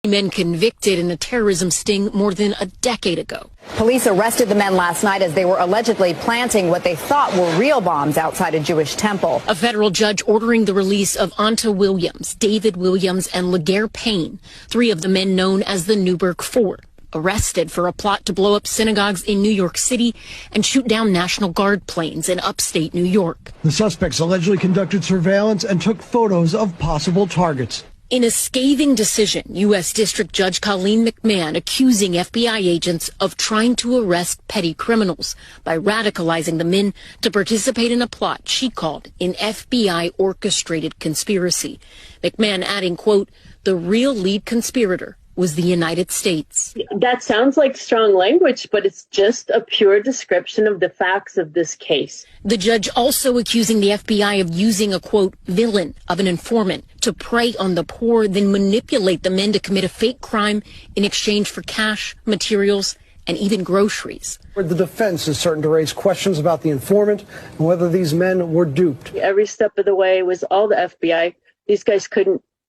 Men convicted in a terrorism sting more than a decade ago. Police arrested the men last night as they were allegedly planting what they thought were real bombs outside a Jewish temple. A federal judge ordering the release of Anta Williams, David Williams, and Laguerre Payne, three of the men known as the Newburgh Four, arrested for a plot to blow up synagogues in New York City and shoot down National Guard planes in upstate New York. The suspects allegedly conducted surveillance and took photos of possible targets. In a scathing decision, U.S. District Judge Colleen McMahon accusing FBI agents of trying to arrest petty criminals by radicalizing the men to participate in a plot she called an FBI-orchestrated conspiracy. McMahon adding, quote, the real lead conspirator was the United States. That sounds like strong language, but it's just a pure description of the facts of this case. The judge also accusing the FBI of using a, quote, villain of an informant to prey on the poor, then manipulate the men to commit a fake crime in exchange for cash, materials, and even groceries. The defense is certain to raise questions about the informant and whether these men were duped. Every step of the way was all the FBI. These guys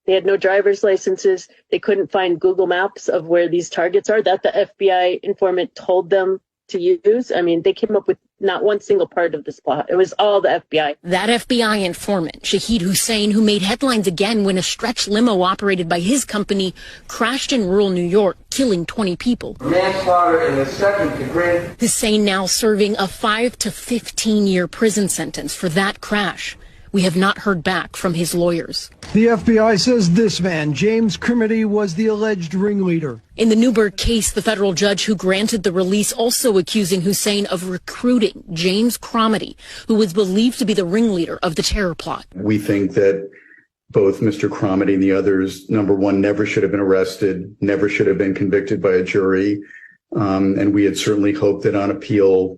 they had no driver's licenses. They couldn't find Google Maps of where these targets are that the FBI informant told them to use. I mean, they came up with not one single part of this plot. It was all the FBI. That FBI informant, Shahid Hussein, who made headlines again when a stretch limo operated by his company crashed in rural New York, killing 20 people. Manslaughter in the second degree. Hussein now serving a 5 to 15-year prison sentence for that crash. We have not heard back from his lawyers. The FBI says this man, James Cromedy, was the alleged ringleader. In the Newburgh case, the federal judge who granted the release also accusing Hussein of recruiting James Cromedy, who was believed to be the ringleader of the terror plot. We think that both Mr. Cromedy and the others, number one, never should have been arrested, never should have been convicted by a jury. And we had certainly hoped that on appeal,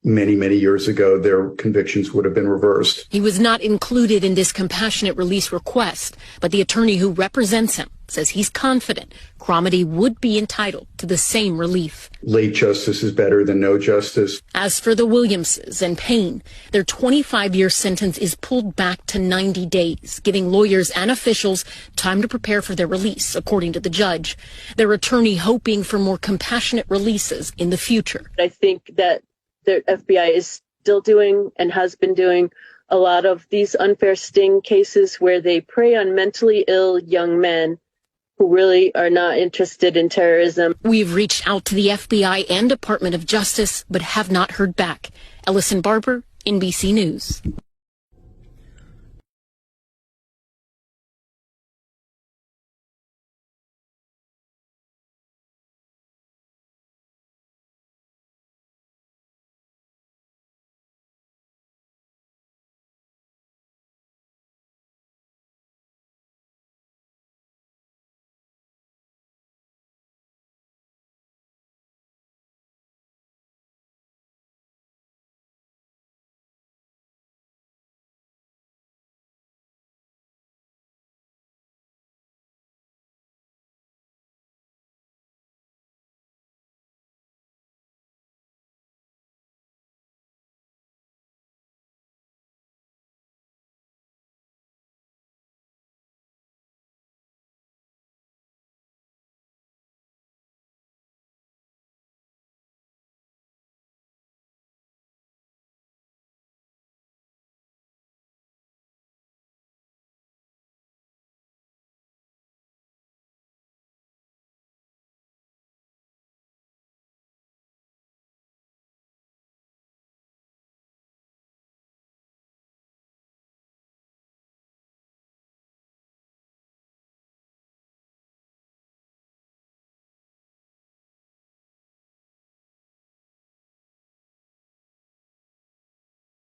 many, many years ago, their convictions would have been reversed. He was not included in this compassionate release request, but the attorney who represents him says he's confident Cromedy would be entitled to the same relief. Late justice is better than no justice. As for the Williamses and Payne, their 25-year sentence is pulled back to 90 days, giving lawyers and officials time to prepare for their release, according to the judge. Their attorney hoping for more compassionate releases in the future. I think that the FBI is still doing and has been doing a lot of these unfair sting cases where they prey on mentally ill young men who really are not interested in terrorism. We've reached out to the FBI and Department of Justice, but have not heard back. Ellison Barber, NBC News.